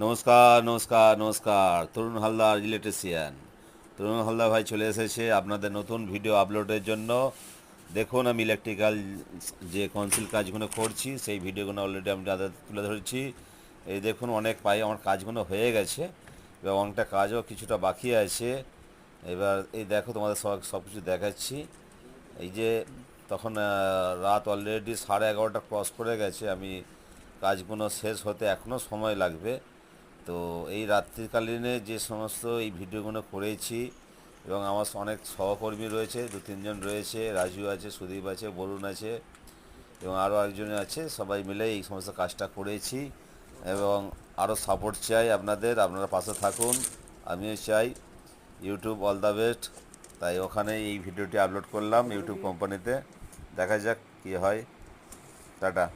নমস্কার, নমস্কার, নমস্কার। তরুণ হালদার ইলেকট্রিশিয়ান। তরুণ হালদার ভাই চলে এসেছে আপনাদের নতুন ভিডিও আপলোডের জন্য। দেখুন আমি ইলেকট্রিক্যাল যে কনসিল কাজগুলো করছি সেই ভিডিওগুলো অলরেডি আমি তাদের তুলে ধরেছি। এই দেখুন অনেক পাই আমার কাজগুলো হয়ে গেছে, এবং অনেকটা কাজও কিছুটা বাকি আছে। এবার এই দেখো তোমাদের সব কিছু দেখাচ্ছি। এই যে তখন রাত অলরেডি 11:30 ক্রস করে গেছে। আমি কাজগুলো শেষ হতে এখনও সময় লাগবে। তো এই রাত্রিকালীনে যে সমস্ত এই ভিডিওগুলো করেছি, এবং আমার অনেক সহকর্মী রয়েছে, 2-3 জন রয়েছে, রাজু আছে, সুদীপ আছে, বরুণ আছে, এবং আরও একজন আছে, সবাই মিলে এই সমস্ত কাজটা করেছি। এবং আরও সাপোর্ট চাই আপনাদের, আপনারা পাশে থাকুন। আমিও চাই। YouTube all the best. তাই ওখানে এই ভিডিওটি আপলোড করলাম ইউটিউব কোম্পানিতে। দেখা যাক কী হয়। টাটা।